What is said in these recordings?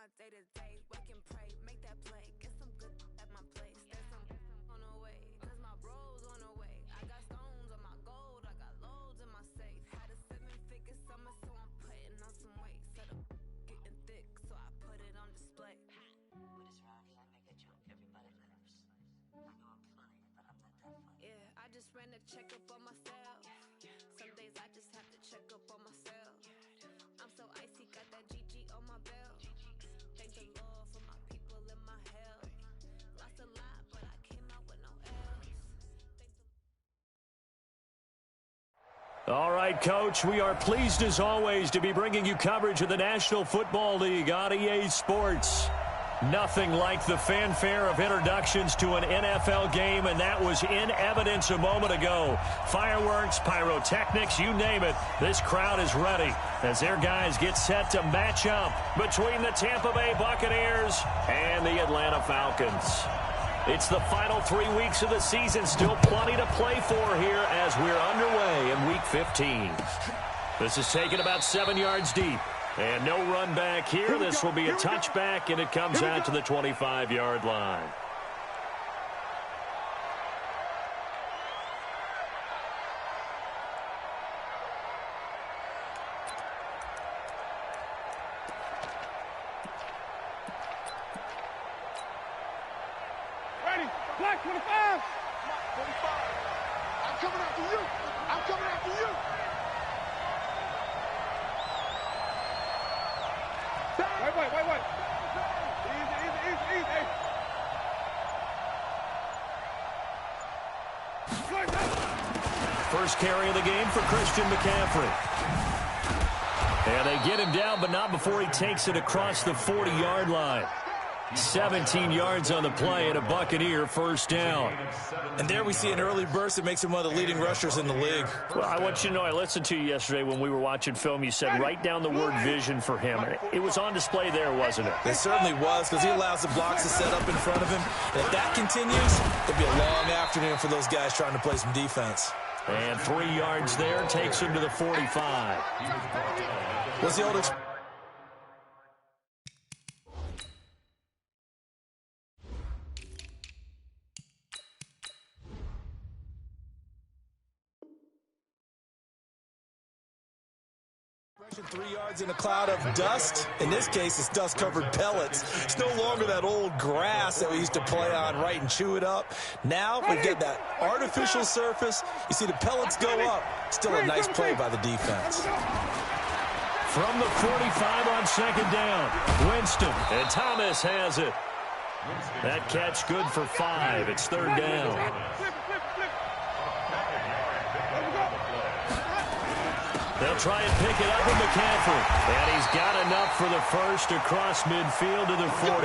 my day-to-day, wake and pray, make that play, get some good at my place. There's some on the way, cause my bro's on the way. I got stones on my gold, I got loads in my safe. Had a 7-figure summer, so I'm putting on some weight. Set up getting thick, so I put it on display. With this rhyme, I make a joke, everybody laughs. I know I'm funny, but I'm not that funny. Yeah, I just ran a checkup on myself. Some days I just have to check up on myself. I'm so icy, got that GG on my belt. Thank the Lord for my people in my health. Lost a lot, but I came out with no else. All right, Coach, we are pleased as always to be bringing you coverage of the National Football League on EA Sports. Nothing like the fanfare of introductions to an NFL game, and that was in evidence a moment ago. Fireworks, pyrotechnics, you name it. This crowd is ready as their guys get set to match up between the Tampa Bay Buccaneers and the Atlanta Falcons. It's the final 3 weeks of the season, still plenty to play for here as we're underway in Week 15. This is taken about 7 yards deep. And no run back here. This will be a touchback, and it comes out to the 25-yard line. Ready, black 25. 25. I'm coming after you. I'm coming after you. Wait. Easy. First carry of the game for Christian McCaffrey. And they get him down, but not before he takes it across the 40-yard line. 17 yards on the play and a Buccaneer first down. And there we see an early burst that makes him one of the leading rushers in the league. Well, I want you to know, I listened to you yesterday when we were watching film. You said write down the word vision for him. It was on display there, wasn't it? It certainly was, because he allows the blocks to set up in front of him. And if that continues, it'll be a long afternoon for those guys trying to play some defense. And 3 yards there takes him to the 45. What's the old expression? 3 yards in a cloud of dust. In this case, it's dust-covered pellets. It's no longer that old grass that we used to play on, right, and chew it up. Now we get that artificial surface. You see the pellets go up. Still a nice play by the defense. From the 45 on second down, Winston, and Thomas has it. That catch good for 5. It's third down. They'll try and pick it up with McCaffrey. And he's got enough for the first across midfield to the 48.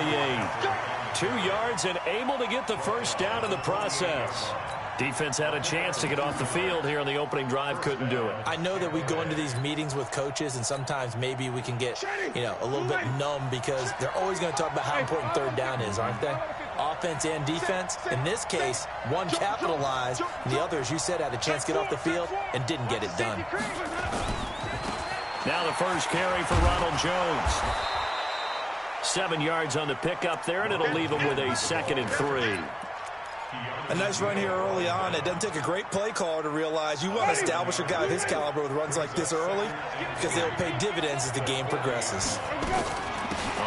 2 yards and able to get the first down in the process. Defense had a chance to get off the field here on the opening drive, couldn't do it. I know that we go into these meetings with coaches, and sometimes maybe we can get, a little bit numb because they're always going to talk about how important third down is, aren't they? Offense and defense. In this case, one capitalized, and the other, as you said, had a chance to get off the field and didn't get it done. Now the first carry for Ronald Jones. 7 yards on the pickup there, and it'll leave him with a 2nd and 3. A nice run here early on. It doesn't take a great play caller to realize you want to establish a guy of his caliber with runs like this early because they'll pay dividends as the game progresses.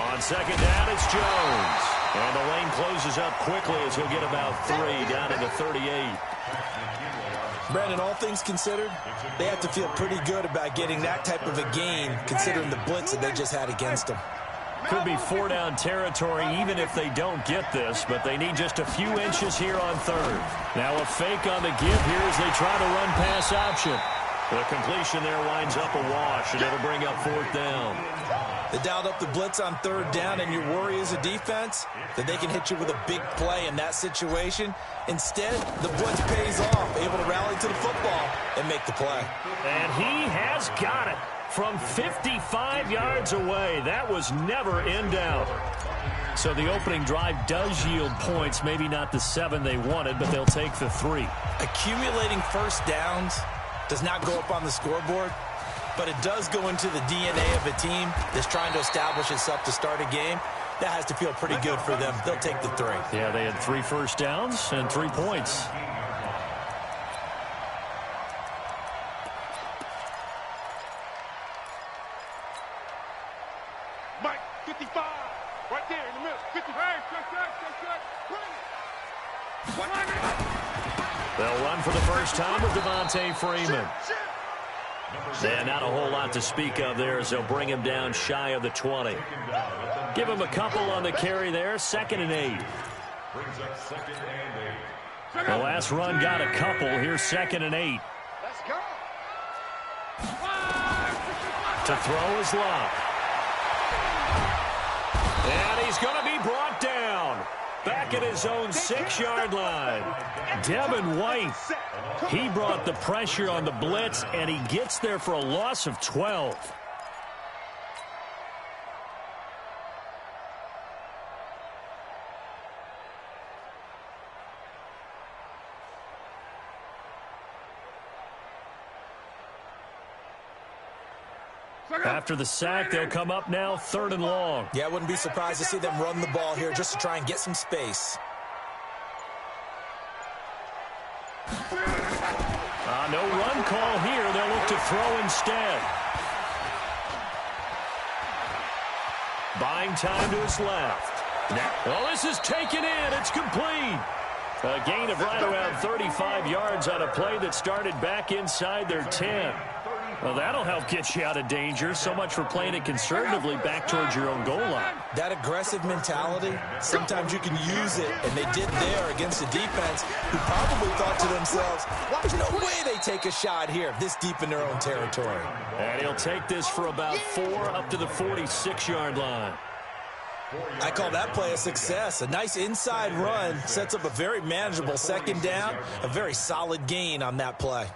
On second down, it's Jones. And the lane closes up quickly as he'll get about 3 down to the 38. Brandon, all things considered, they have to feel pretty good about getting that type of a gain considering the blitz that they just had against them. Could be 4-down territory even if they don't get this, but they need just a few inches here on third. Now a fake on the give here as they try to run pass option. The completion there winds up a wash, and it'll bring up 4th down. They dialed up the blitz on 3rd down, and you worry as a defense that they can hit you with a big play in that situation. Instead, the blitz pays off, able to rally to the football and make the play. And he has got it. From 55 yards away, that was never in doubt. So the opening drive does yield points, maybe not the 7 they wanted, but they'll take the 3. Accumulating first downs does not go up on the scoreboard. but it does go into the DNA of a team that's trying to establish itself to start a game. That has to feel pretty good for them. They'll take the 3. Yeah, they had 3 first downs and 3 points. Mike, 55. Right there in the middle. 50. Hey, check. They'll run for the first time with Devontae Freeman. And not a whole lot to speak of there as they'll bring him down shy of the 20. Give him a couple on the carry there. 2nd and 8. The last run got a couple. Here's 2nd and 8. Let's go. To throw is Locke. And he's going to be brought down. Back at his own 6-yard line. Devin White, he brought the pressure on the blitz, and he gets there for a loss of 12. After the sack, they'll come up now 3rd and long. Yeah, I wouldn't be surprised to see them run the ball here just to try and get some space. No run call here. They'll look to throw instead. Buying time to his left. Well, this is taken in. It's complete. A gain of right around 35 yards on a play that started back inside their 10. Well, that'll help get you out of danger. So much for playing it conservatively back towards your own goal line. That aggressive mentality, sometimes you can use it, and they did there against a defense who probably thought to themselves, there's no way they take a shot here this deep in their own territory. And he'll take this for about 4 up to the 46-yard line. I call that play a success. A nice inside run sets up a very manageable 2nd down, a very solid gain on that play.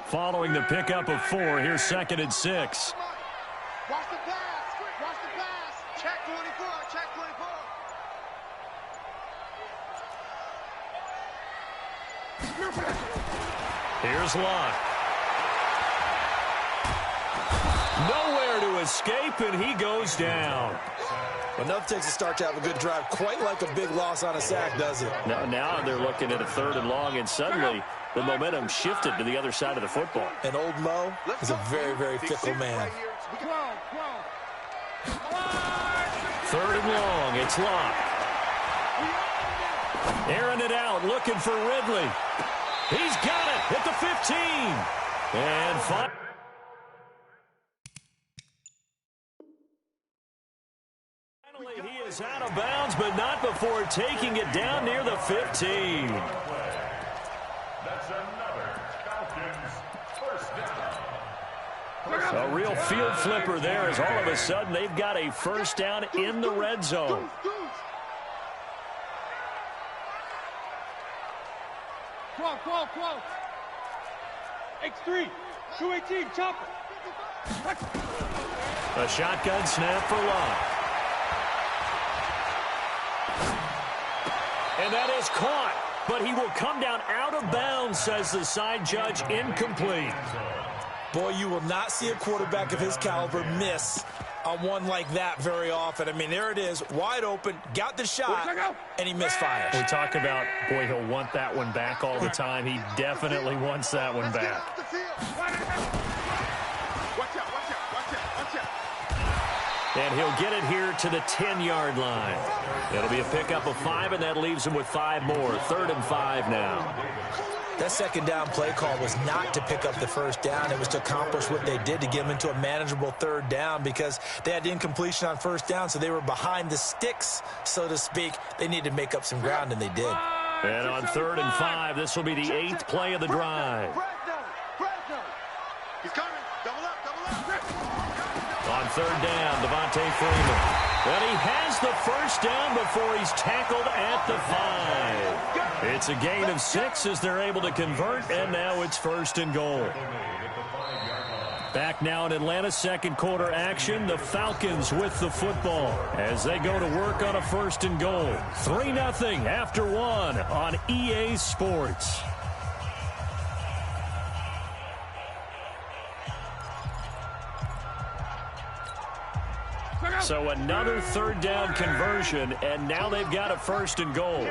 Following the pickup of 4, here's 2nd and 6. Watch the pass. Watch the pass. Check 24. Check 24. Here's Locke. Nowhere to escape, and he goes down. Enough takes a start to have a good drive. Quite like a big loss on a sack, does it? Now they're looking at a 3rd and long, and suddenly the momentum shifted to the other side of the football. And old Mo is a very, very fickle man. 3rd and long, it's Locke. Airing it out, looking for Ridley. He's got it at the 15. And finally, he is out of bounds, but not before taking it down near the 15. That's another Falcons first down. A real field flipper there as all of a sudden they've got a first down in the red zone. Quote. X3, 218, chopper. A shotgun snap for Locke. And that is caught, but he will come down out of bounds, says the side judge, incomplete. Boy, you will not see a quarterback of his caliber miss on one like that very often. I mean, there it is, wide open, got the shot, and he misfires. We talk about, boy, he'll want that one back all the time. He definitely wants that one back. Watch out. And he'll get it here to the 10-yard line. It'll be a pickup of 5, and that leaves him with 5 more. 3rd and 5 now. That 2nd down play call was not to pick up the first down. It was to accomplish what they did to get them into a manageable 3rd down because they had incompletion on first down, so they were behind the sticks, so to speak. They needed to make up some ground, and they did. And on 3rd and 5, this will be the 8th play of the drive. He's coming. Double up. On 3rd down, Devontae Freeman. And he has the first down before he's tackled at the 5. It's a gain of 6 as they're able to convert, and now it's 1st and goal. Back now in Atlanta's second quarter action. The Falcons with the football as they go to work on a 1st and goal. 3-0 after 1 on EA Sports. So another 3rd down conversion, and now they've got a 1st and goal.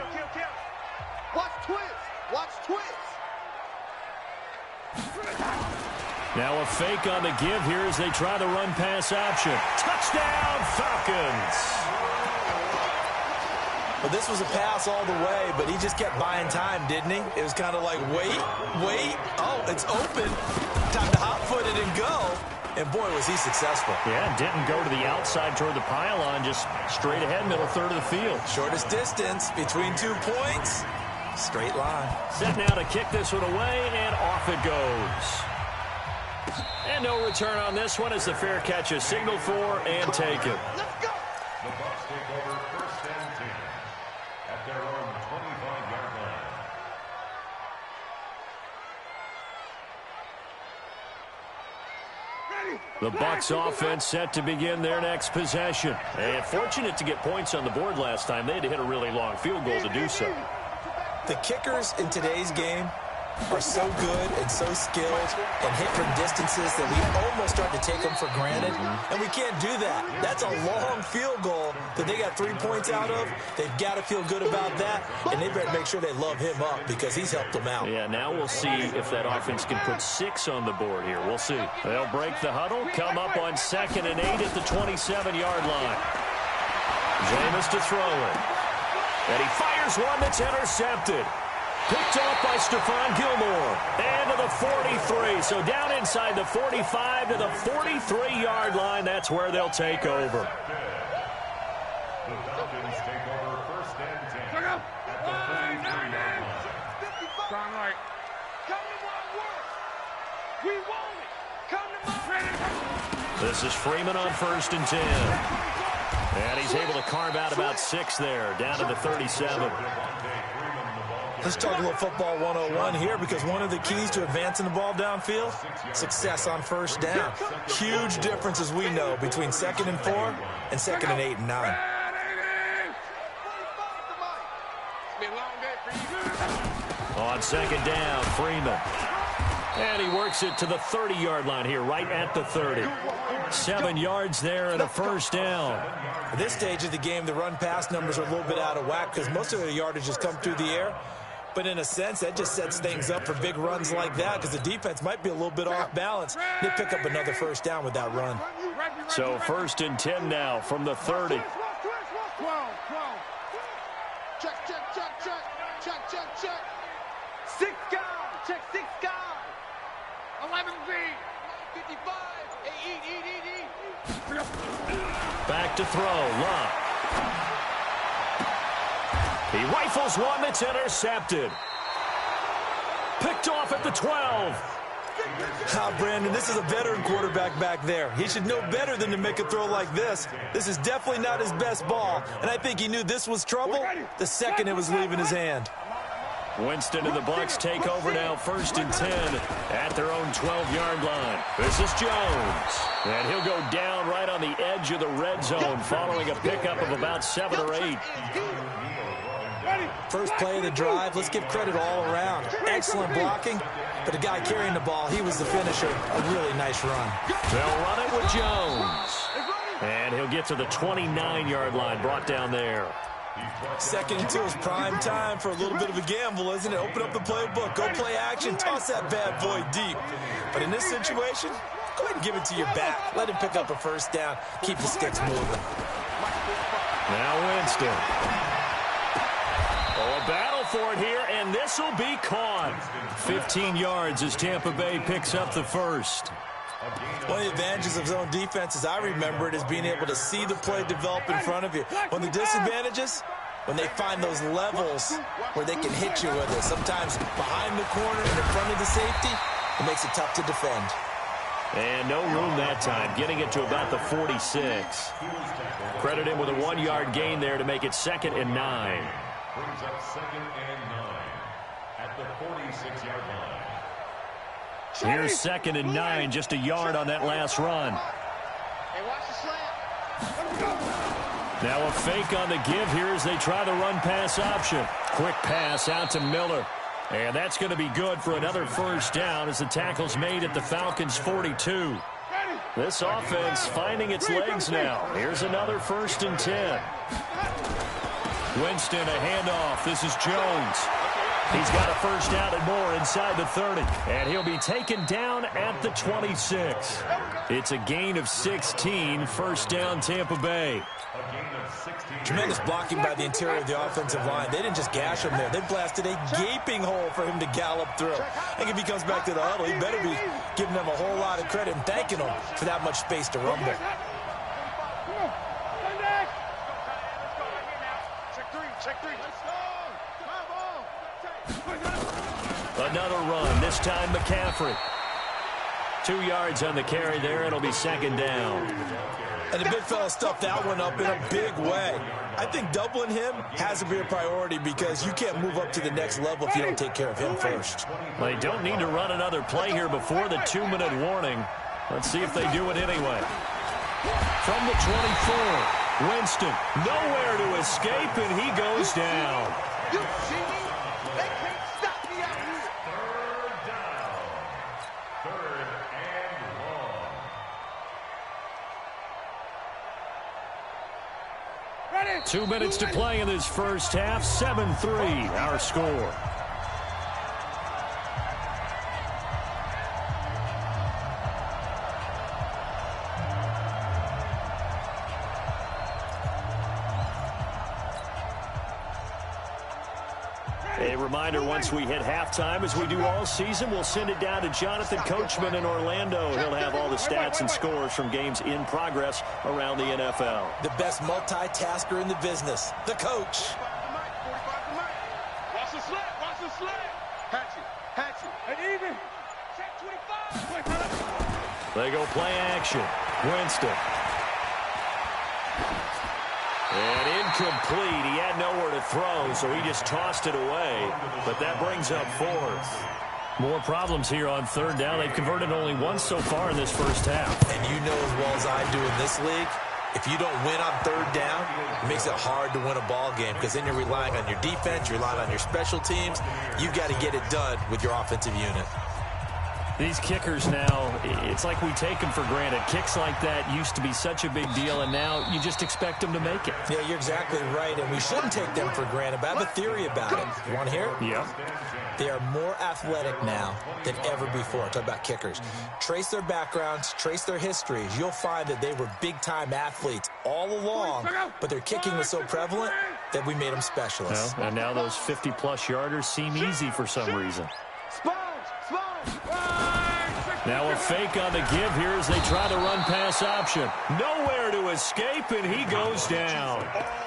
Watch twist. Watch twist. Now a fake on the give here as they try the run-pass option. Touchdown, Falcons! Well, this was a pass all the way, but he just kept buying time, didn't he? It was kind of like, wait. Oh, it's open. Time to hot-foot it and go. And, boy, was he successful. Yeah, didn't go to the outside toward the pylon, just straight ahead, middle third of the field. Shortest distance between 2 points. Straight line. Set now to kick this one away, and off it goes. And no return on this one as the fair catch is signaled for and taken. Let's go. The Bucs take over 1st and 10 at their own 25-yard line. The Bucs offense set to begin their next possession. And fortunate to get points on the board last time. They had to hit a really long field goal to do so. The kickers in today's game are so good and so skilled and hit from distances that we almost start to take them for granted, and we can't do that. That's a long field goal that they got 3 points out of. They've got to feel good about that, and they better make sure they love him up because he's helped them out. Yeah, now we'll see if that offense can put 6 on the board here. We'll see. They'll break the huddle, come up on 2nd and 8 at the 27-yard line. Jameis to throw it. And he fires one that's intercepted. Picked off by Stephon Gilmore. And to the 43. So down inside the 45 to the 43-yard line. That's where they'll take over. The Falcons take over 1st and 10 at the 43-yard line. Sound like, come to my work. We want it. Come to my This is Freeman on 1st and 10. And he's able to carve out about 6 there, down to the 37. Let's talk a little football 101 here because one of the keys to advancing the ball downfield, success on 1st down. Huge difference, as we know, between 2nd and 4 and 2nd and 8 and 9. On 2nd down, Freeman. And he works it to the 30-yard line here, right at the 30. 7 yards there and a 1st down. At this stage of the game, the run-pass numbers are a little bit out of whack because most of the yardage has come through the air. But in a sense, that just sets things up for big runs like that because the defense might be a little bit off balance. They pick up another 1st down with that run. So 1st and 10 now from the 30. 12. Check. 6 guys. Check 6 guys. 11B. 55. Eat. Back to throw. Love. He rifles one that's intercepted. Picked off at the 12. Brandon, this is a veteran quarterback back there. He should know better than to make a throw like this. This is definitely not his best ball, and I think he knew this was trouble the second it was leaving his hand. Winston and the Bucs take over now 1st and 10 at their own 12-yard line. This is Jones. And he'll go down right on the edge of the red zone following a pickup of about 7 or 8. First play of the drive, let's give credit all around. Excellent blocking, but the guy carrying the ball, he was the finisher. A really nice run. They'll run it with Jones. And he'll get to the 29-yard line, brought down there. 2nd and 2 is prime time for a little bit of a gamble, isn't it? Open up the playbook, go play action, toss that bad boy deep. But in this situation, go ahead and give it to your back. Let him pick up a 1st down, keep the sticks moving. Now Winston. Oh, a battle for it here, and this will be caught. 15 yards as Tampa Bay picks up the 1st. One of the advantages of zone defense, as I remember it, is being able to see the play develop in front of you. One of the disadvantages, when they find those levels where they can hit you with it. Sometimes behind the corner and in front of the safety, it makes it tough to defend. And no room that time, getting it to about the 46. Credit him with a 1-yard gain there to make it 2nd and 9. Brings up 2nd and 9 at the 46-yard line. Here's 2nd and 9, just a yard on that last run. Hey, watch the slant. Now a fake on the give here as they try the run-pass option. Quick pass out to Miller. And that's going to be good for another first down as the tackle's made at the Falcons' 42. This offense finding its legs now. Here's another 1st and 10. Winston, a handoff. This is Jones. He's got a first down and more inside the 30. And he'll be taken down at the 26. It's a gain of 16. First down, Tampa Bay. Tremendous blocking by the interior of the offensive line. They didn't just gash him there. They blasted a gaping hole for him to gallop through. I think if he comes back to the huddle, he better be giving them a whole lot of credit and thanking them for that much space to rumble. Check three. Let's go. Another run, this time McCaffrey. 2 yards on the carry there. It'll be 2nd down. And the big fella stuffed that one up in a big way. I think doubling him has to be a priority because you can't move up to the next level if you don't take care of him first. They don't need to run another play here before the 2-minute warning. Let's see if they do it anyway. From the 24, Winston, nowhere to escape, and he goes down. You see me? They can't stop me out here. 3rd down. 3rd and long. Ready? 2 minutes to play in this first half. 7-3, our score. A reminder, once we hit halftime, as we do all season, we'll send it down to Jonathan Coachman in Orlando. He'll have all the stats and scores from games in progress around the NFL. The best multitasker in the business, the coach. 45 to Mike. Watch the slant. Hatchet. And even. Check 25. They go play action. Winston. And incomplete. He had nowhere to throw, so he just tossed it away. But that brings up 4th. More problems here on 3rd down. They've converted only once so far in this first half. And you know as well as I do in this league, if you don't win on 3rd down, it makes it hard to win a ball game because then you're relying on your defense, you're relying on your special teams. You've got to get it done with your offensive unit. These kickers now, it's like we take them for granted. Kicks like that used to be such a big deal, and now you just expect them to make it. Yeah, you're exactly right, and we shouldn't take them for granted, but I have a theory about it. You want to hear it? Yeah. They are more athletic now than ever before. Talk about kickers. Trace their backgrounds, trace their histories. You'll find that they were big-time athletes all along, but their kicking was so prevalent that we made them specialists. Well, and now those 50-plus yarders seem easy for some reason. Sponge. Now a fake on the give here as they try the run-pass option. Nowhere to escape, and he goes down.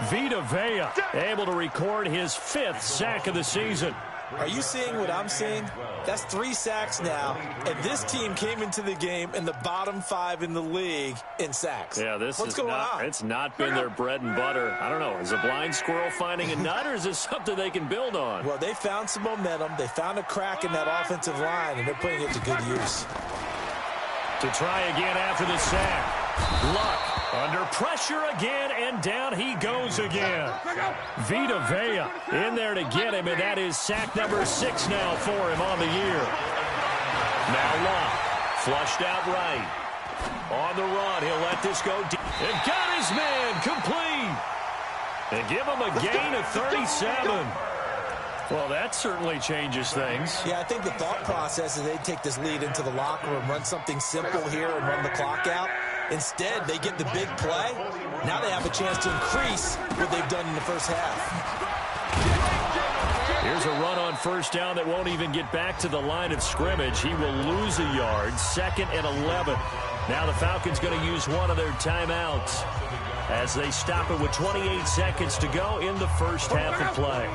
Vita Vea able to record his 5th sack of the season. Are you seeing what I'm seeing? That's 3 sacks now, and this team came into the game in the bottom 5 in the league in sacks. Yeah, What's going on? It's not been their bread and butter. I don't know. Is a blind squirrel finding a nut, or is this something they can build on? Well, they found some momentum. They found a crack in that offensive line, and they're putting it to good use. To try again after the sack. Luck under pressure again, and down he goes again. Vita Vea in there to get him, and that is sack number 6 now for him on the year. Now Luck, flushed out right. On the run, he'll let this go deep. And got his man complete. And give him a gain of 37. Well, that certainly changes things. Yeah, I think the thought process is they take this lead into the locker room, run something simple here and run the clock out. Instead, they get the big play. Now they have a chance to increase what they've done in the first half. Here's a run on first down that won't even get back to the line of scrimmage. He will lose a yard, 2nd and 11. Now the Falcons going to use one of their timeouts as they stop it with 28 seconds to go in the first half of play.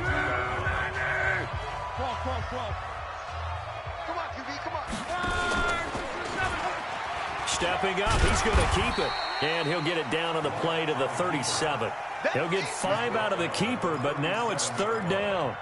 Come on, QB, come on. Stepping up, he's going to keep it. And he'll get it down on the play to the 37. He'll get 5 out of the keeper, but now it's 3rd down.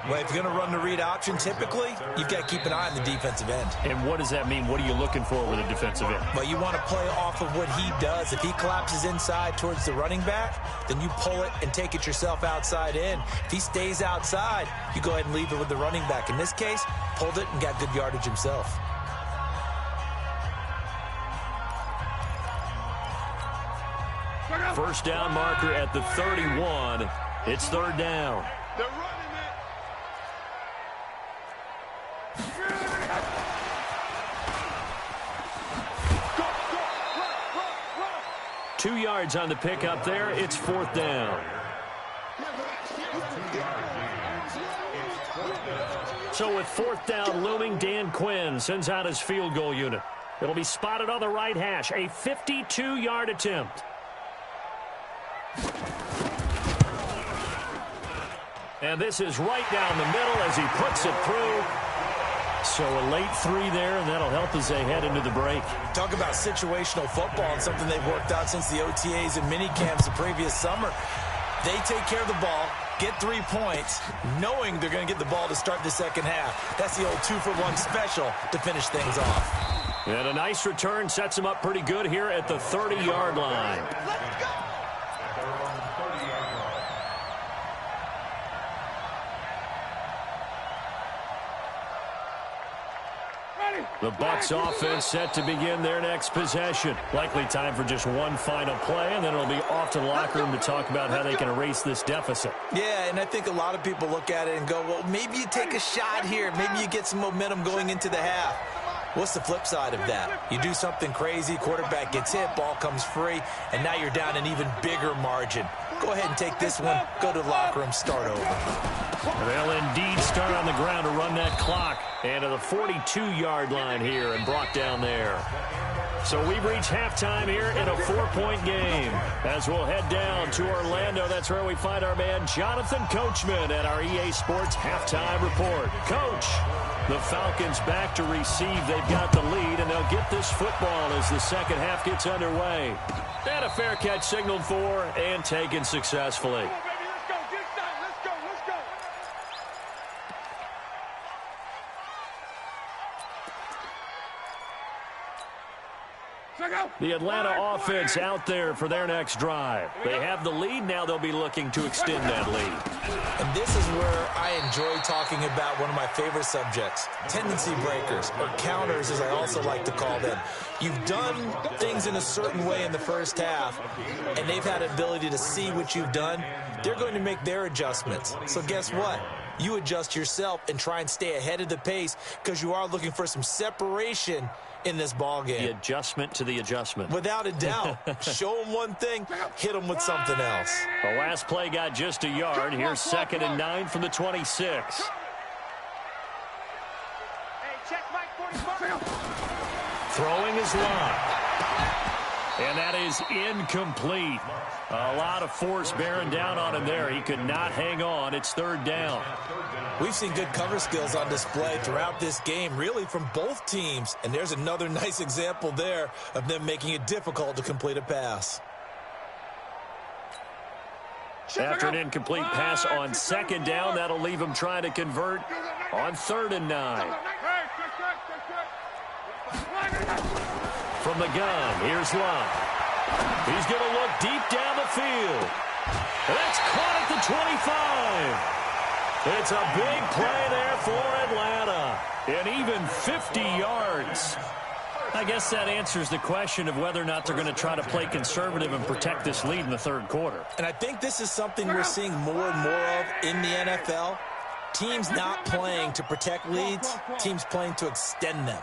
Well, if you're going to run the read option, typically, you've got to keep an eye on the defensive end. And what does that mean? What are you looking for with a defensive end? Well, you want to play off of what he does. If he collapses inside towards the running back, then you pull it and take it yourself outside in. If he stays outside, you go ahead and leave it with the running back. In this case, pulled it and got good yardage himself. First down marker at the 31. It's third down. They're running it. 2 yards on the pickup there. It's fourth down. So with fourth down looming, Dan Quinn sends out his field goal unit. It'll be spotted on the right hash. A 52-yard attempt. And this is right down the middle as he puts it through. So a late 3 there, and that'll help as they head into the break. Talk about situational football and something they've worked out since the OTAs and mini camps the previous summer. They take care of the ball, get 3 points, knowing they're going to get the ball to start the second half. That's the old 2-for-1 special to finish things off. And a nice return sets him up pretty good here at the 30-yard line. Let's go! The Bucs offense set to begin their next possession. Likely time for just one final play, and then it'll be off to the locker room to talk about how they can erase this deficit. Yeah, and I think a lot of people look at it and go, well, maybe you take a shot here. Maybe you get some momentum going into the half. What's the flip side of that? You do something crazy, quarterback gets hit, ball comes free, and now you're down an even bigger margin. Go ahead and take this one, go to the locker room, start over. They'll indeed start on the ground to run that clock. And to the 42-yard line here and brought down there. So we've reached halftime here in a 4-point game. As we'll head down to Orlando, that's where we find our man Jonathan Coachman at our EA Sports Halftime Report. Coach, the Falcons back to receive. They've got the lead, and they'll get this football as the second half gets underway. And a fair catch signaled for and taken successfully. The Atlanta offense out there for their next drive. They have the lead. Now they'll be looking to extend that lead. And this is where I enjoy talking about one of my favorite subjects, tendency breakers, or counters as I also like to call them. You've done things in a certain way in the first half, and they've had an ability to see what you've done. They're going to make their adjustments. So guess what? You adjust yourself and try and stay ahead of the pace because you are looking for some separation in this ball game. The adjustment to the adjustment. Without a doubt. Show them one thing, hit them with something else. The last play got just a yard. Here's 2nd and 9 from the 26. Hey, check Mike 45. Throwing his line. And that is incomplete. A lot of force bearing down on him there. He could not hang on. It's third down. We've seen good cover skills on display throughout this game, really from both teams. And there's another nice example there of them making it difficult to complete a pass. After an incomplete pass on 2nd down, that'll leave him trying to convert on 3rd and 9. From the gun, here's Love. He's going to look deep down the field. And that's caught at the 25. It's a big play there for Atlanta. And even 50 yards. I guess that answers the question of whether or not they're going to try to play conservative and protect this lead in the third quarter. And I think this is something we're seeing more and more of in the NFL. Teams not playing to protect leads, teams playing to extend them.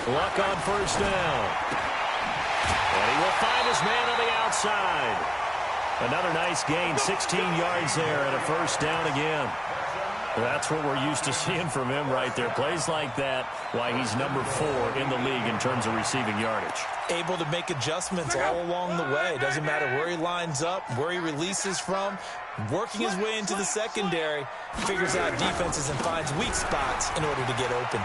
Luck on first down. And he will find his man on the outside. Another nice gain, 16 yards there and a first down again. That's what we're used to seeing from him right there. Plays like that, why he's number 4 in the league in terms of receiving yardage. Able to make adjustments all along the way. Doesn't matter where he lines up, where he releases from. Working his way into the secondary, figures out defenses and finds weak spots in order to get open.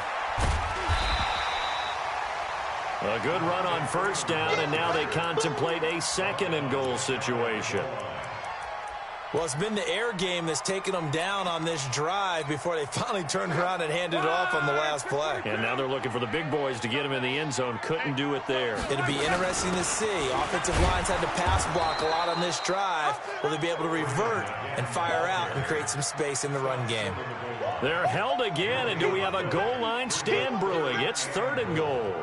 A good run on first down, and now they contemplate a second-and-goal situation. Well, it's been the air game that's taken them down on this drive before they finally turned around and handed it off on the last play. And now they're looking for the big boys to get them in the end zone. Couldn't do it there. It'll be interesting to see. Offensive lines had to pass block a lot on this drive. Will they be able to revert and fire out and create some space in the run game? They're held again, and do we have a goal line stand brewing? It's 3rd and goal.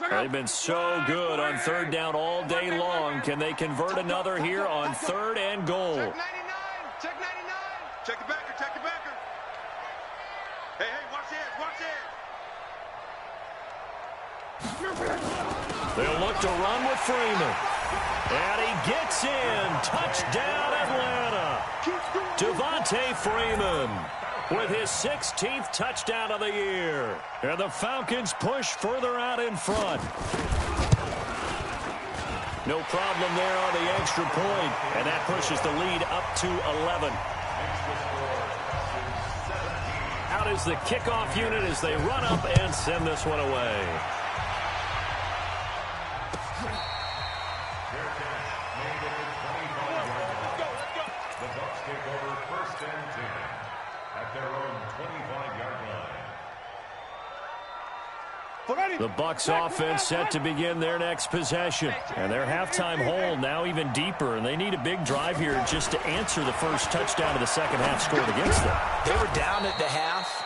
They've been so good on 3rd down all day long. Can they convert another here on 3rd and goal? Check 99. Check 99. Check the backer. Check the backer. Hey, watch this. They'll look to run with Freeman. And he gets in. Touchdown, Atlanta. Devontae Freeman with his 16th touchdown of the year. And the Falcons push further out in front. No problem there on the extra point. And that pushes the lead up to 11. Out is the kickoff unit as they run up and send this one away. The Bucs take over 1st and 10 at their own 25-yard line. The Bucs offense set to begin their next possession. And their halftime hole now even deeper. And they need a big drive here just to answer the first touchdown of the second half scored against them. They were down at the half.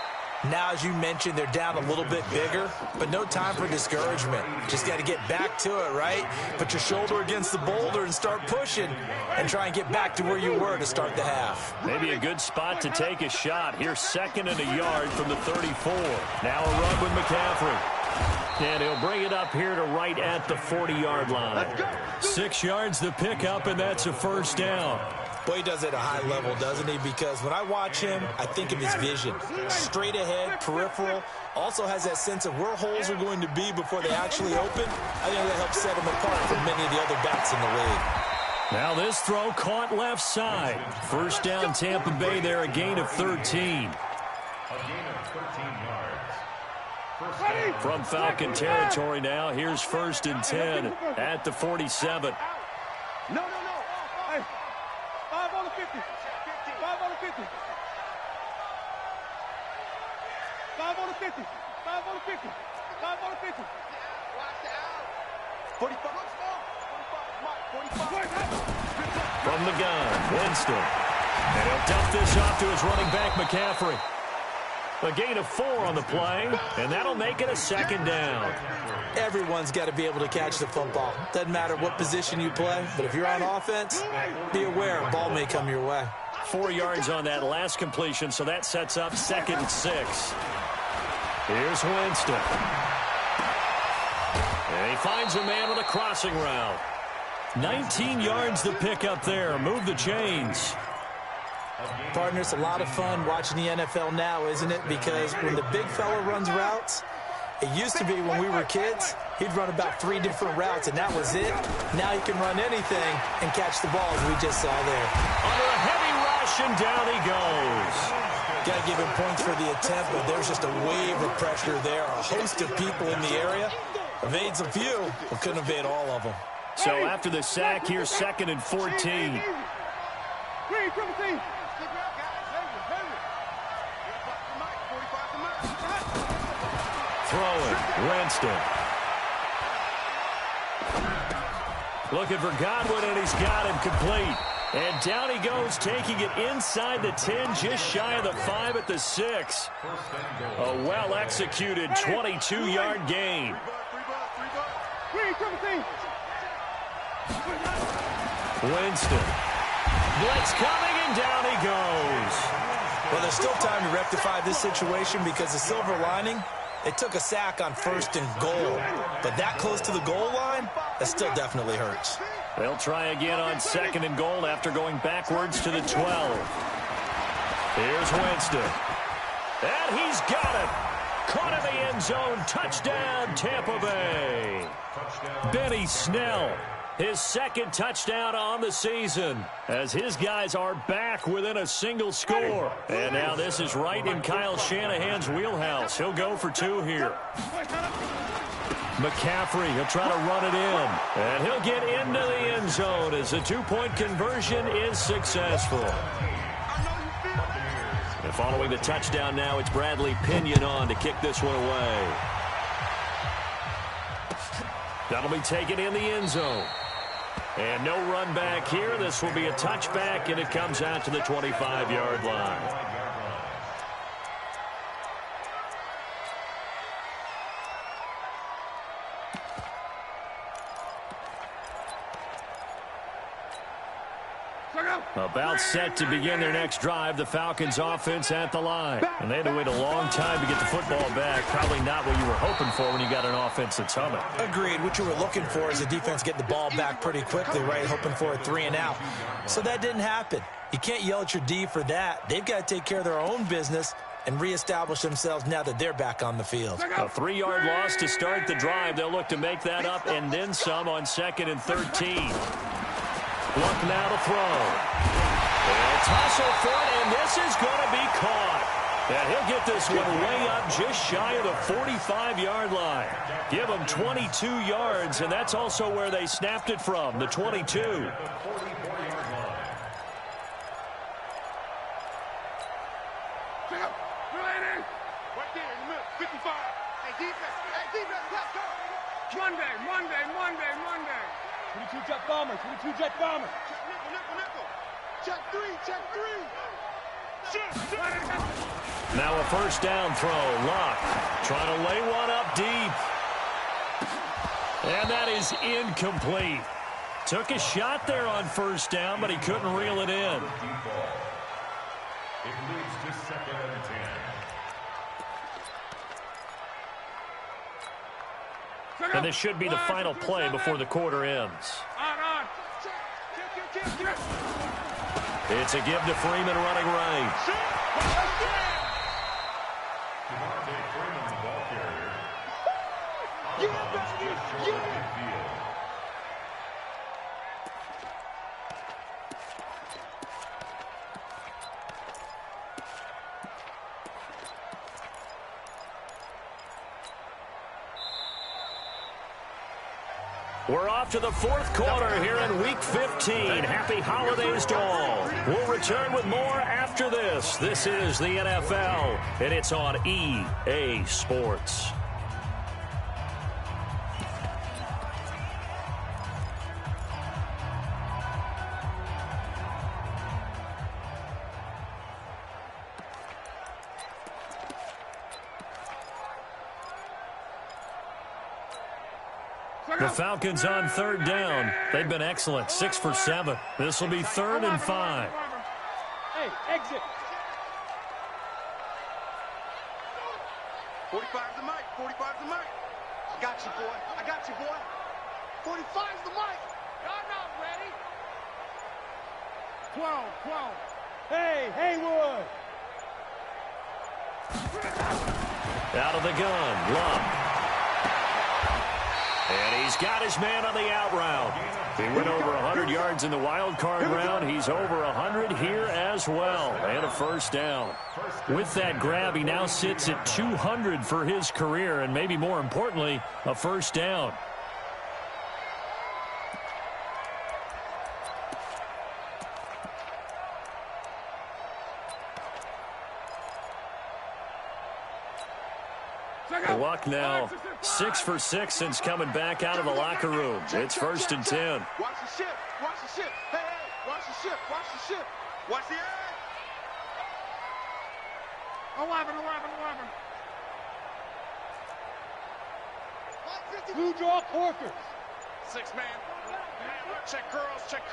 Now, as you mentioned, they're down a little bit bigger, but no time for discouragement. Just got to get back to it, right? Put your shoulder against the boulder and start pushing and try and get back to where you were to start the half. Maybe a good spot to take a shot. Here's 2nd and a yard from the 34. Now a run with McCaffrey. And he'll bring it up here to right at the 40-yard line. 6 yards the pickup, and that's a first down. Boy, he does it at a high level, doesn't he? Because when I watch him, I think of his vision. Straight ahead, peripheral. Also has that sense of where holes are going to be before they actually open. I think that helps set him apart from many of the other backs in the league. Now this throw caught left side. First down Tampa Bay there, a gain of 13. A gain of 13 yards. First down. From Falcon territory now, here's 1st and 10 at the 47. No. Hey, 5 on the 50. 5 on the 50. 5 on the 50. 5 on the 50. 5 on the 50. Watch out. 45. From the gun, Winston. And he'll dump this off to his running back, McCaffrey. A gain of 4 on the play, and that'll make it a 2nd down. Everyone's got to be able to catch the football. Doesn't matter what position you play, but if you're on offense, be aware a ball may come your way. 4 yards on that last completion, so that sets up 2nd and 6. Here's Winston. And he finds a man with a crossing route. 19 yards the pickup there. Move the chains. Partner, it's a lot of fun watching the NFL now, isn't it? Because when the big fella runs routes, it used to be when we were kids, he'd run about 3 different routes, and that was it. Now he can run anything and catch the ball, as we just saw there. Under a heavy rush, and down he goes. Got to give him points for the attempt, but there's just a wave of pressure there. A host of people in the area. Evades a few, but couldn't evade all of them. So after the sack, here's 2nd and 14. Throwing, Winston. Looking for Godwin, and he's got him complete. And down he goes, taking it inside the 10, just shy of the 5 at the 6. A well-executed 22-yard gain. Winston. Blitz coming, and down he goes. Well, there's still time to rectify this situation because the silver lining, it took a sack on 1st and goal. But that close to the goal line, that still definitely hurts. They'll try again on 2nd and goal after going backwards to the 12. Here's Winston. And he's got it. Caught in the end zone. Touchdown, Tampa Bay. Benny Snell His second touchdown on the season, as his guys are back within a single score. And now this is right in Kyle Shanahan's wheelhouse. He'll go for 2 here. McCaffrey, he'll try to run it in. And he'll get into the end zone as the 2-point conversion is successful. And following the touchdown now, it's Bradley Pinion on to kick this one away. That'll be taken in the end zone. And no run back here. This will be a touchback, and it comes out to the 25-yard line. About set to begin their next drive, the Falcons offense at the line. And they had to wait a long time to get the football back. Probably not what you were hoping for when you got an offense that's humming. Agreed. What you were looking for is the defense get the ball back pretty quickly, right? Hoping for a 3 and out. So that didn't happen. You can't yell at your D for that. They've got to take care of their own business and reestablish themselves now that they're back on the field. A 3-yard loss to start the drive. They'll look to make that up and then some on 2nd and 13. Luck now to throw. And tussle for it, and this is going to be caught. And he'll get this one way up just shy of the 45-yard line. Give him 22 yards, and that's also where they snapped it from, the 22. Right there in the middle, 55. Hey, defense, let's go. Monday. 22 jet bombers. Nickel. Check three. Now a first down throw. Luck trying to lay one up deep. And that is incomplete. Took a shot there on first down, but he couldn't reel it in. It leads to 2nd and 10. And this should be the final play before the quarter ends. It's a give to Freeman running right. Freeman, the ball carrier. We're off to the 4th quarter here in Week 15. Happy holidays to all. We'll return with more after this. This is the NFL, and it's on EA Sports. The Falcons on 3rd down. They've been excellent, 6 for 7. This will be 3rd and 5. Hey, exit. 45's the mic. I got you, boy. 45's the mic. Y'all not ready. 12. Hey, Haywood. Out of the gun, Luck. And he's got his man on the out route. He went over 100 yards in the wild card round. He's over 100 here as well. And a first down. With that grab, he now sits at 200 for his career, and maybe more importantly, a first down. Luck now 6 for 6 since coming back out of the locker room. It's 1st and 10. Watch the ship. Hey, watch the ship. Watch the air. 11. Blue draw quarters. 6 man. Check curls. Check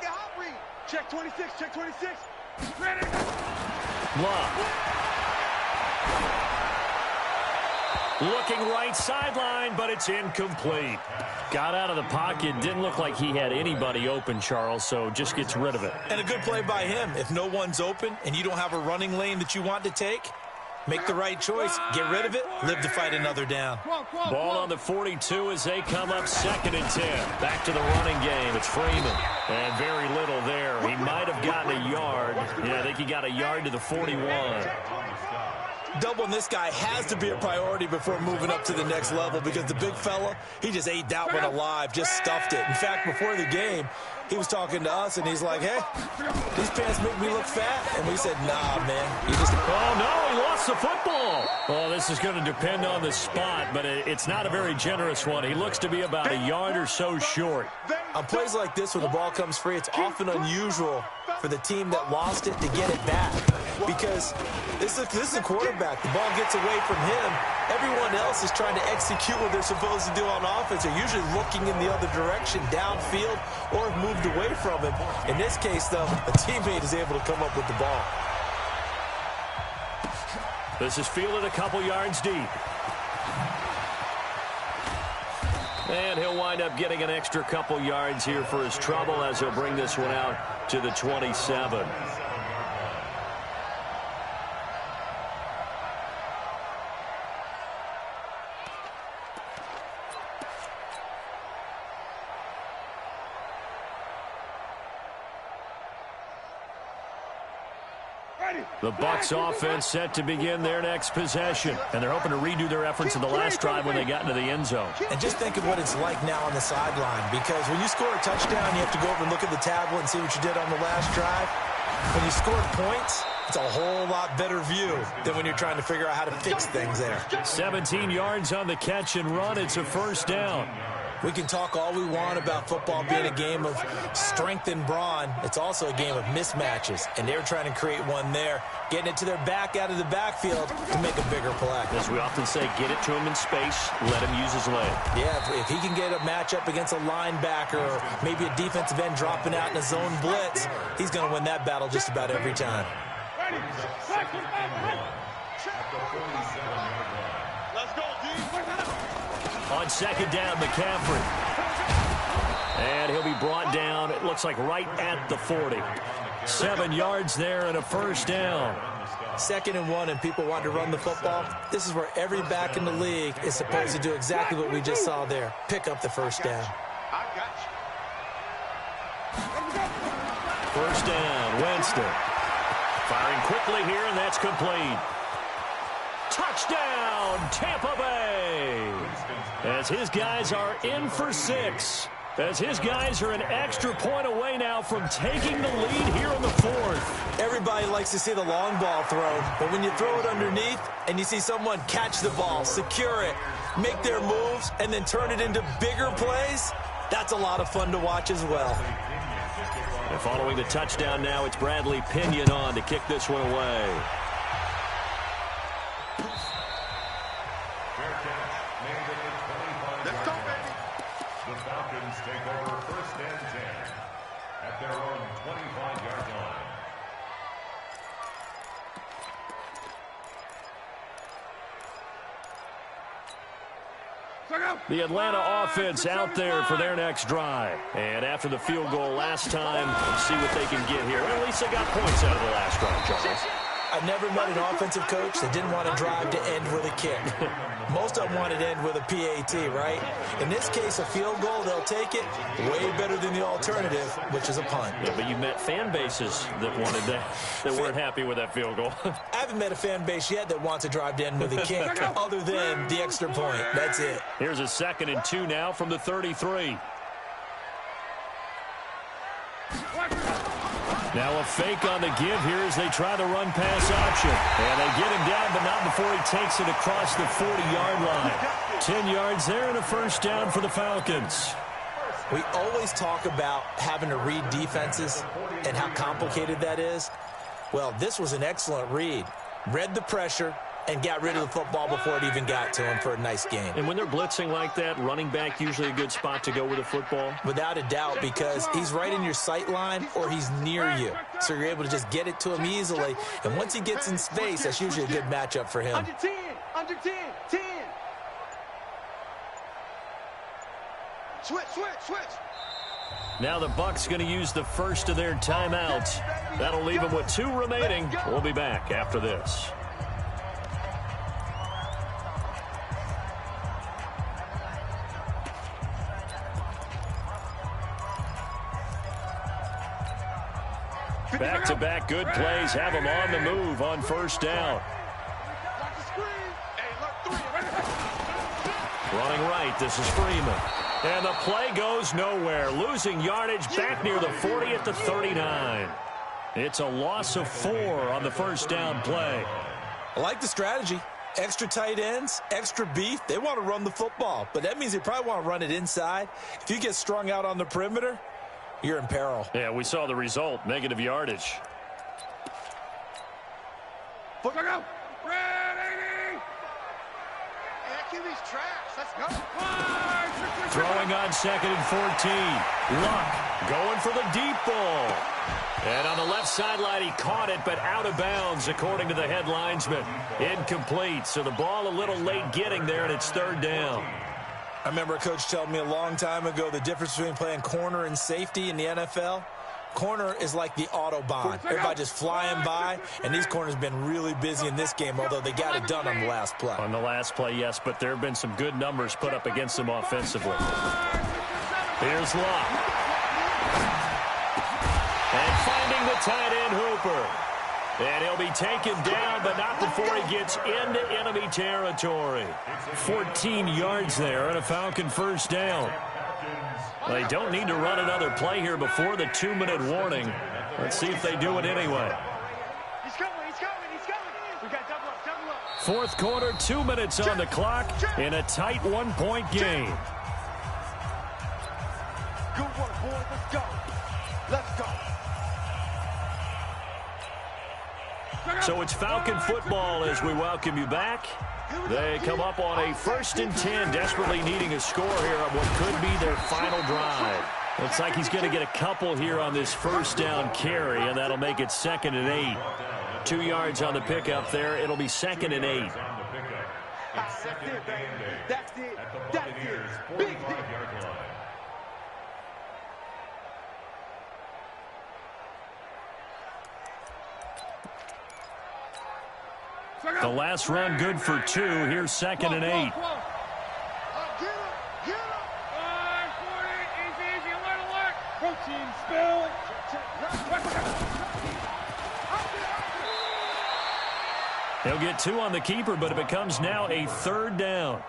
the hot read. Check 26. Ready. Luck. Looking right sideline, but it's incomplete. Got out of the pocket. Didn't look like he had anybody open, Charles, so just gets rid of it. And a good play by him. If no one's open and you don't have a running lane that you want to take, Make the right choice. Get rid of it. Live to fight another down. Ball on the 42 as they come up 2nd and 10. Back to the running game. It's Freeman. And very little there. He might have gotten a yard. Yeah, I think he got a yard to the 41. Doubling this guy has to be a priority before moving up to the next level because the big fella, he just ate that one alive, just stuffed it. In fact, before the game, he was talking to us, and he's like, hey, these pants make me look fat. And we said, nah, man. You just... Oh, no, he lost the football. Well, this is going to depend on the spot, but it's not a very generous one. He looks to be about a yard or so short. On plays like this, when the ball comes free, it's often unusual for the team that lost it to get it back because this is a quarterback. The ball gets away from him. Everyone else is trying to execute what they're supposed to do on offense. They're usually looking in the other direction, downfield, or have moved away from him. In this case, though, a teammate is able to come up with the ball. This is fielded a couple yards deep. And he'll wind up getting an extra couple yards here for his trouble as he'll bring this one out to the 27. The Bucs offense set to begin their next possession. And they're hoping to redo their efforts in the last drive when they got into the end zone. And just think of what it's like now on the sideline. Because when you score a touchdown, you have to go over and look at the tablet and see what you did on the last drive. When you score points, it's a whole lot better view than when you're trying to figure out how to fix things there. 17 yards on the catch and run. It's a first down. We can talk all we want about football being a game of strength and brawn. It's also a game of mismatches, and they're trying to create one there, getting it to their back out of the backfield to make a bigger play. As we often say, get it to him in space, let him use his leg. Yeah, if he can get a matchup against a linebacker or maybe a defensive end dropping out in a zone blitz, he's going to win that battle just about every time. Let's go, D. On 2nd down, McCaffrey. And he'll be brought down, it looks like right at the 40. 7 yards there and a first down. 2nd and 1 and people want to run the football. This is where every back in the league is supposed to do exactly what we just saw there. Pick up the first down. I got you. First down, Winston. Firing quickly here, and that's complete. Touchdown, Tampa Bay. As his guys are in for 6. As his guys are an extra point away now from taking the lead here in the 4th. Everybody likes to see the long ball thrown, but when you throw it underneath and you see someone catch the ball, secure it, make their moves, and then turn it into bigger plays, that's a lot of fun to watch as well. And following the touchdown now, it's Bradley Pinion on to kick this one away. Let's go, baby. The Falcons take over 1st and 10 at their own 25-yard line. The Atlanta offense out there for their next drive. And after the field goal last time, let's see what they can get here. Well, at least they got points out of the last drive, Charles. I've never met an offensive coach that didn't want to drive to end with a kick. Most of them wanted to end with a PAT, right? In this case, a field goal, they'll take it. Way better than the alternative, which is a punt. Yeah, but you met fan bases that wanted that weren't happy with that field goal. I haven't met a fan base yet that wants to drive to end with a kick, other than the extra point. That's it. Here's a 2nd and 2 now from the 33. Now a fake on the give here as they try the run-pass option. And they get him down, but not before he takes it across the 40-yard line. 10 yards there and a first down for the Falcons. We always talk about having to read defenses and how complicated that is. Well, this was an excellent read. Read the pressure and got rid of the football before it even got to him for a nice game. And when they're blitzing like that, running back usually a good spot to go with the football? Without a doubt, because he's right in your sight line or he's near you. So you're able to just get it to him easily. And once he gets in space, that's usually a good matchup for him. Under 10, under 10, 10. Switch. Now the Bucs going to use the first of their timeouts. That'll leave them with 2 remaining. We'll be back after this. Back-to-back good plays have them on the move on first down. Running right, this is Freeman. And the play goes nowhere, losing yardage back near the 40 at the 39. It's a loss of 4 on the first down play. I like the strategy. Extra tight ends, extra beef. They want to run the football, but that means they probably want to run it inside. If you get strung out on the perimeter, you're in peril. Yeah, we saw the result, negative yardage. Go! Ready! QB's trash. Let's go. Throwing on 2nd and 14. Luck going for the deep ball. And on the left sideline, he caught it, but out of bounds, according to the head linesman. Incomplete, so the ball a little late getting there, and it's 3rd down. I remember a coach telling me a long time ago the difference between playing corner and safety in the NFL. Corner is like the Autobahn. Everybody just flying by, and these corners have been really busy in this game, although they got it done on the last play. On the last play, yes, but there have been some good numbers put up against them offensively. Here's Luck. And finding the tight end, Hooper. And he'll be taken down, but not before he gets into enemy territory. 14 yards there and a Falcon first down. They don't need to run another play here before the 2-minute warning. Let's see if they do it anyway. He's coming. We got double up. Fourth quarter, 2 minutes on the clock in a tight 1-point game. Good work, boys. Let's go. So it's Falcon football as we welcome you back. They come up on a 1st and 10, desperately needing a score here on what could be their final drive. Looks like he's going to get a couple here on this first down carry, and that'll make it 2nd and 8. 2 yards on the pickup there. It'll be 2nd and 8. That's it, baby. That's it. Big hit. The last run good for 2. Here's 2nd and 8. Get him. 5-40, easy, alert. Protein spill. He'll get 2 on the keeper, but it becomes now a 3rd down.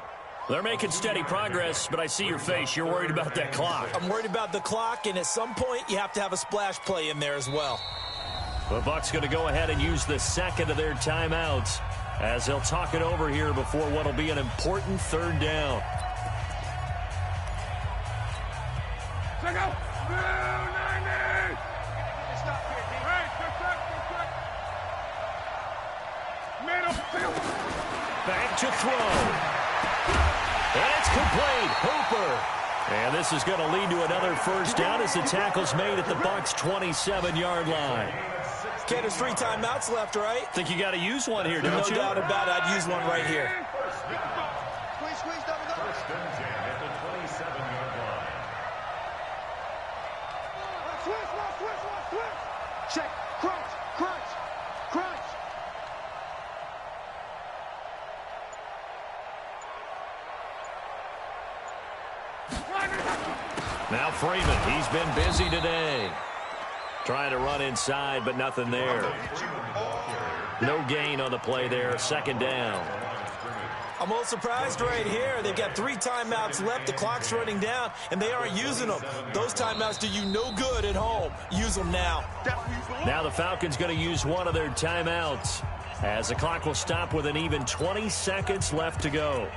They're making steady progress, but I see your face. You're worried about that clock. I'm worried about the clock, and at some point, you have to have a splash play in there as well. The Bucs going to go ahead and use the 2nd of their timeouts as they'll talk it over here before what will be an important 3rd down. Back to throw. And it's complete. Hooper. And this is going to lead to another first down as the tackle's made at the Bucs' 27-yard line. Okay, there's 3 timeouts left, right? Think you got to use one here, don't you? No doubt about it. I'd use one right here. Squeeze, double. First and 10 at the 27-yard line. Switch. Check. Crunch. Now Freeman, he's been busy today. Trying to run inside, but nothing there. No gain on the play there. 2nd down. I'm a little surprised right here. They've got 3 timeouts left. The clock's running down, and they aren't using them. Those timeouts do you no good at home. Use them now. Now the Falcons going to use one of their timeouts as the clock will stop with an even 20 seconds left to go.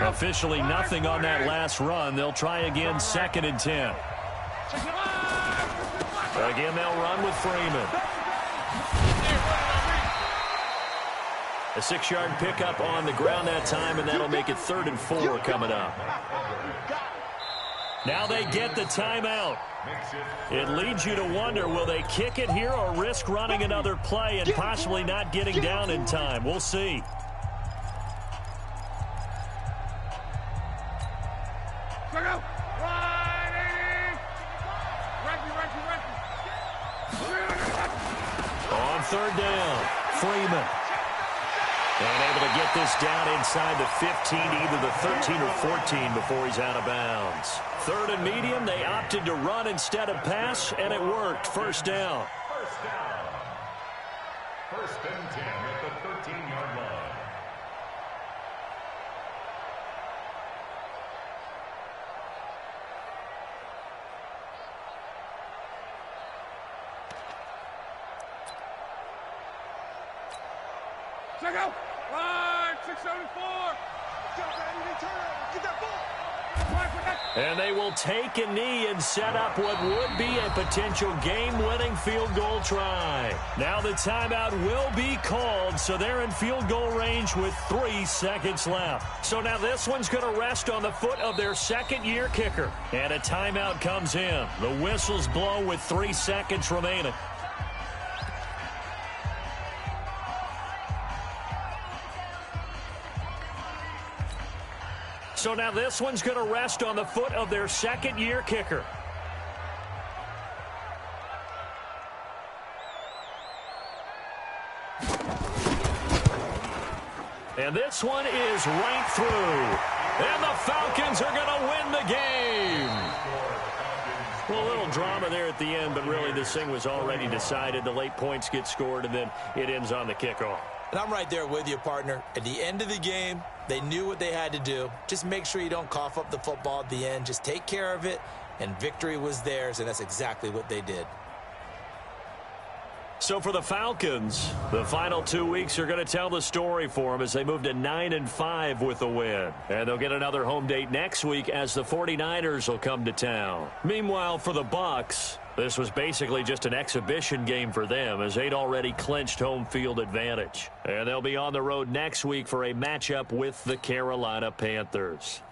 Officially nothing on that last run. They'll try again, 2nd and 10. Again, they'll run with Freeman. A 6-yard pickup on the ground that time, and that'll make it 3rd and 4 coming up. Now they get the timeout. It leads you to wonder, will they kick it here or risk running another play and possibly not getting down in time? We'll see. On 3rd down, Freeman. And able to get this down inside the 15, either the 13 or 14 before he's out of bounds. Third and medium, they opted to run instead of pass, and it worked. First down. First down. First and 10 at the 13-yard line. Check out. Right, 674. Get that ball. And they will take a knee and set up what would be a potential game-winning field goal try. Now the timeout will be called, so they're in field goal range with 3 seconds left. So now this one's going to rest on the foot of their second-year kicker. And a timeout comes in. The whistles blow with 3 seconds remaining. So now this one's going to rest on the foot of their second-year kicker. And this one is right through. And the Falcons are going to win the game. Well, a little drama there at the end, but really this thing was already decided. The late points get scored, and then it ends on the kickoff. And I'm right there with you, partner. At the end of the game, they knew what they had to do. Just make sure you don't cough up the football at the end. Just take care of it, and victory was theirs, and that's exactly what they did. So for the Falcons, the final 2 weeks are going to tell the story for them as they move to 9-5 with a win. And they'll get another home date next week as the 49ers will come to town. Meanwhile, for the Bucs, this was basically just an exhibition game for them as they'd already clinched home field advantage. And they'll be on the road next week for a matchup with the Carolina Panthers.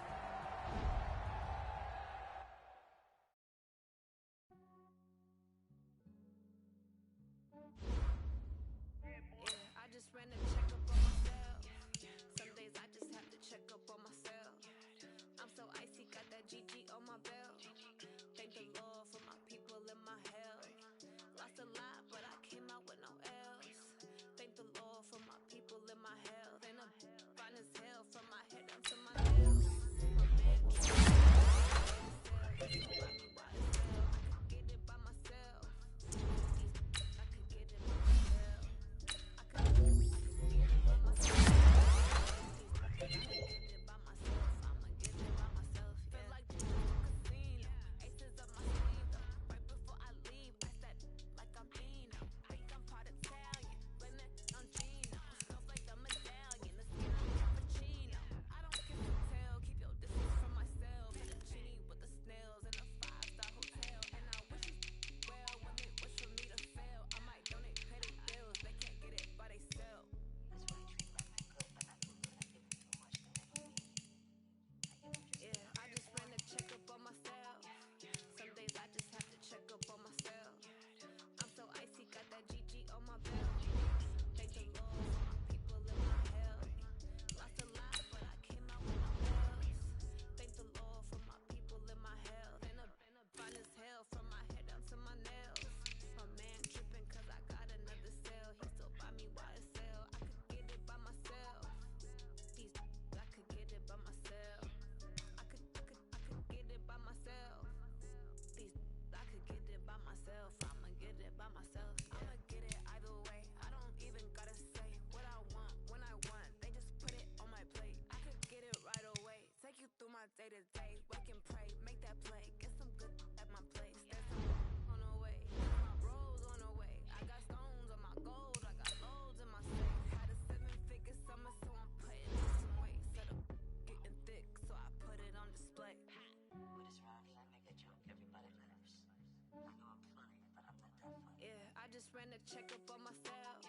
Ran a checkup on myself.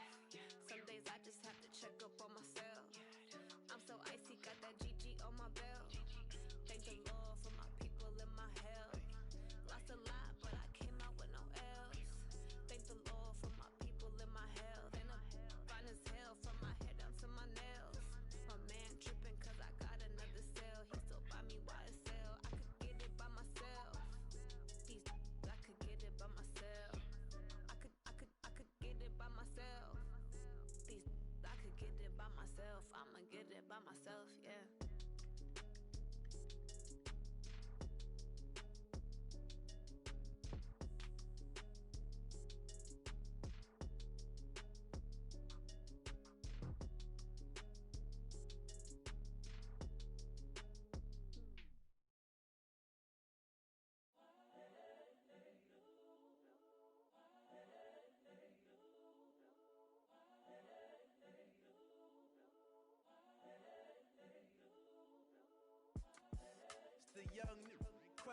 Some days I just have to check up on myself. I'm so icy, got that GG on my belt. Thank the Lord for my people in my health. Lost a lot, but I came out with no L's. Thank the Lord for my people in my health. And I'm fine as hell from my head down to my nails. My man tripping cause I got another cell. He still buy me YSL. I could get it by myself. I could get it by myself. I could get it by myself.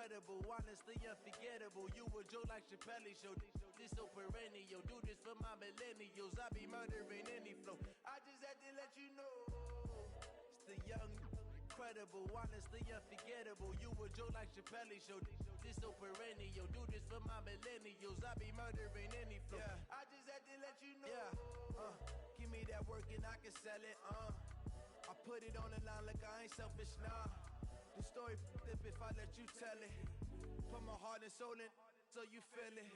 incredible, honestly unforgettable. You a Joe like Chappelle show. This so perennial. Do this for my millennials. I be murdering any flow. I just had to let you know. It's the young, incredible, honestly unforgettable. You a Joe like Chappelle show. This so perennial. Do this for my millennials. I be murdering any flow. Yeah. I just had to let you know. Yeah. Give me that work and I can sell it. I put it on the line like I ain't selfish, nah. The story flip if I let you tell it. Put my heart and soul in so you feel it.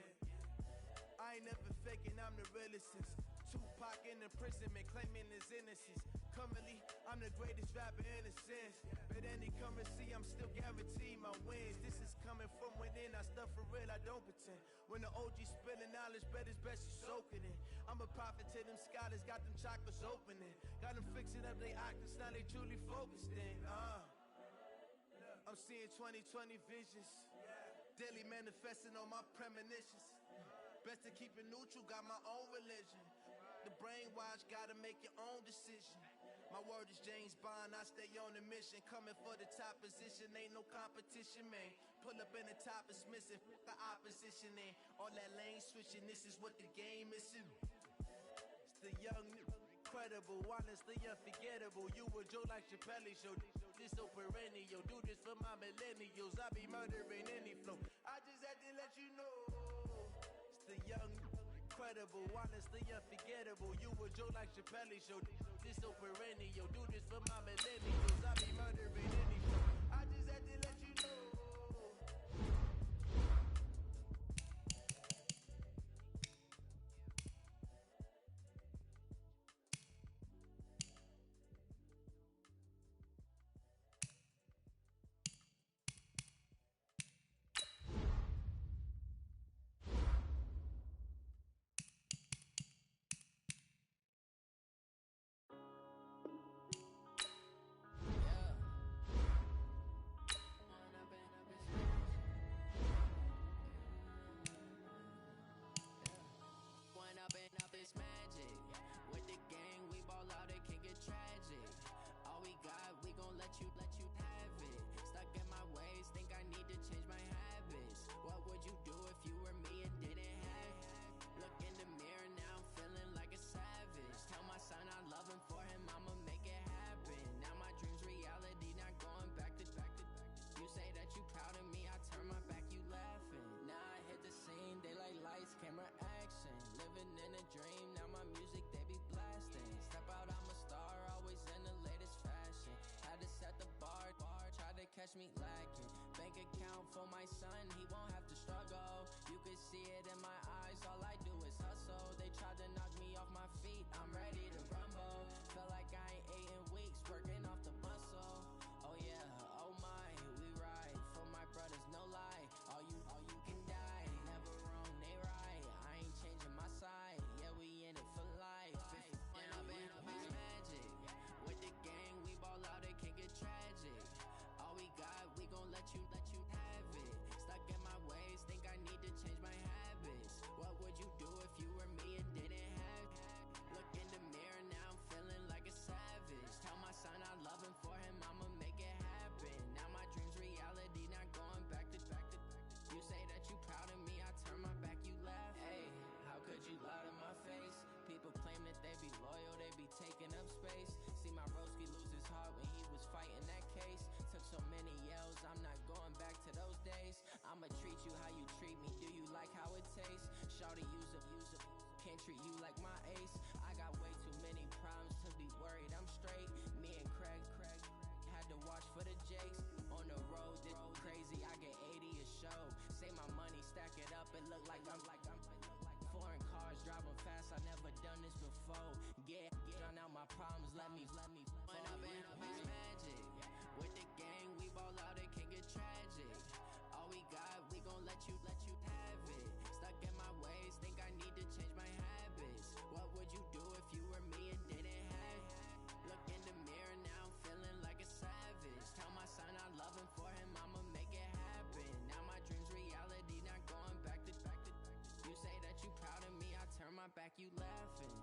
I ain't never faking, I'm the realest since Tupac in imprisonment, claiming his innocence. Currently, I'm the greatest rapper in a sense. But any currency, I'm still guaranteed my wins. This is coming from within, I stuff for real, I don't pretend. When the OG spilling knowledge, bet it's best you soak it in. I'm a prophet to them scholars, got them chakras opening. Got them fixing up they octaves, now they truly focused in. I'm seeing 2020 visions, daily manifesting on my premonitions. Best to keep it neutral, got my own religion. The brainwash, gotta make your own decision. My word is James Bond, I stay on the mission. Coming for the top position, ain't no competition, man. Pull up in the top is missing, the opposition in. All that lane switching, this is what the game is in. It's the young, incredible, honestly unforgettable. You a Joe like Chappelle show. This so perennial. Do this for my millennials. I be murdering any flow. I just had to let you know. It's the young, incredible, honestly unforgettable. You a Joe like Chappelle show. This so perennial. Do this for my millennials. I be murdering any flow. I just had to let you know. Catch me lacking. Bank account for my son, he won't have to struggle. You can see it in my eyes, all I do is hustle. They tried to knock me off my feet, I'm ready to rumble. Felt like I ain't ate in weeks, working off the muscle. Oh yeah, oh my, we ride for my brothers, no lie. All you can die, never wrong, they right. I ain't changing my side, yeah, we in it for life. When I'm in it's magic. With the gang, we ball out, it can get tragic. All we got, we gon' let you have it. Stuck in my ways, think I need to change my habits. What would you do if you were me and didn't have it? Look in the mirror, now I'm feeling like a savage. Tell my son I love him, for him I'ma make it happen. Now my dream's reality, not going back to. You say that you proud of me, I turn my back, you laugh. Hey, how could you lie to my face? People claim that they be loyal, they be taking up space. See my broski lose his heart when he was fighting that case. Took so many yells, I'm not going back to those days. I'ma treat you how you treat me, do you like how it tastes? Shawty use up, can't treat you like my ace. I got way too many problems to be worried, I'm straight. Me and Craig had to watch for the Jakes. On the road, this crazy, I get 80 a show. Say my money, stack it up, it look like I'm foreign cars, driving fast, I never done this before. Get drown out my problems, let me When I'm in it's magic. With the gang, we ball out, it can get tragic. All we got, we gon' let you have it. Stuck in my ways, think I need to change my habits. What would you do if you were me and didn't have it? Look in the mirror, now I'm feeling like a savage. Tell my son I love him, for him I'ma make it happen. Now my dream's reality, not going back to. You say that you proud of me, I turn my back, you laughing.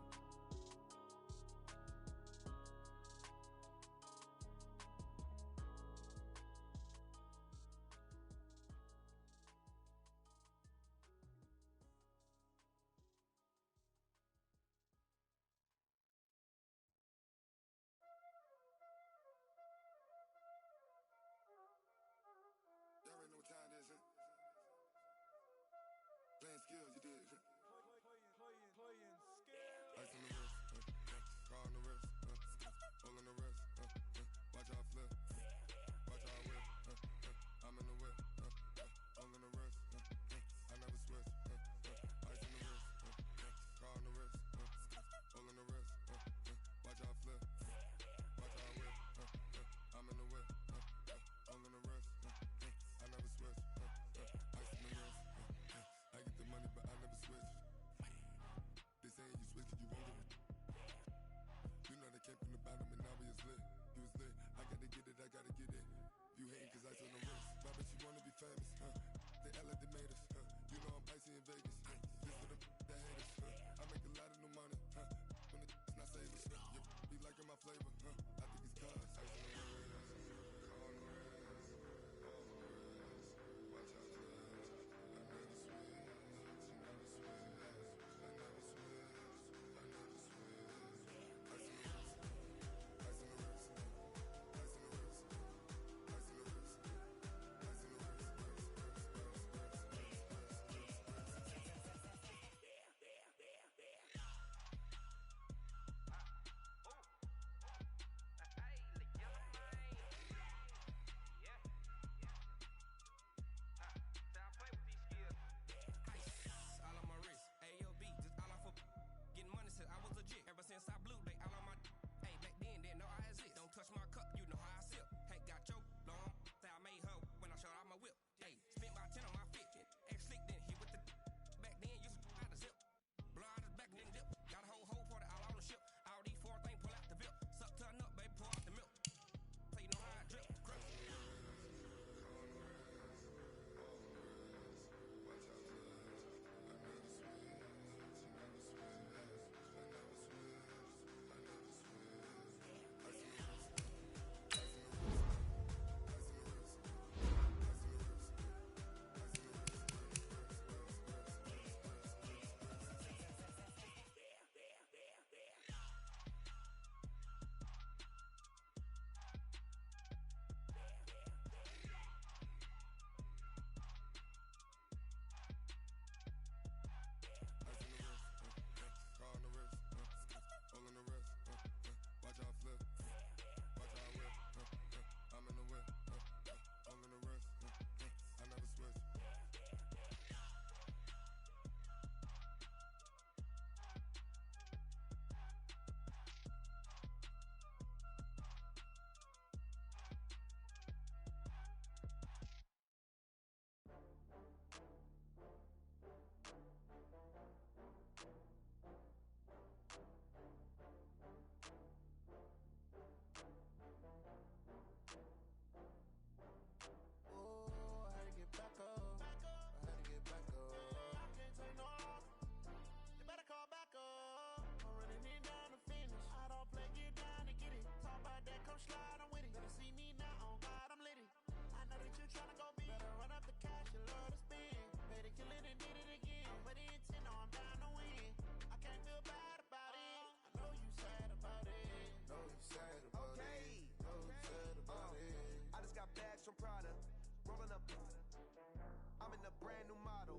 I gotta get it. You hating cause ice on the wrist. My bitch, you wanna be famous, They act like they made us, You know I'm icy in Vegas, This for the that hate us, I make a lot of new money, When the not savers, Be liking my flavor, I think it's cause ice on the wrist, on the wrist, on the wrist. Watch out, cuz I never switch, you never switch, I never switch, I never switch. Ice on the wrist, ice on the wrist, ice on the wrist, ice on the wrist, ice on the wrist. Ever since I blew, they all on my hey, back then, didn't know I exist. Don't touch my cup, you know how I sip. Hey, got your long, say I made her when I showed out my whip. Hey, spent my 10 on my fit, ex-slick, then hit with the back then, used to out the zip. Blow out his back, then dip. Got a whole party all on the ship. All these 4 things, pull out the VIP. Suck, turn up, baby, pour out the milk. So you know how I drip. Crap. Watch out flip, watch out whip, I'm in the whip, all in the wrist, I never switch. I just got bags from Prada, rolling up. I'm in a brand new model.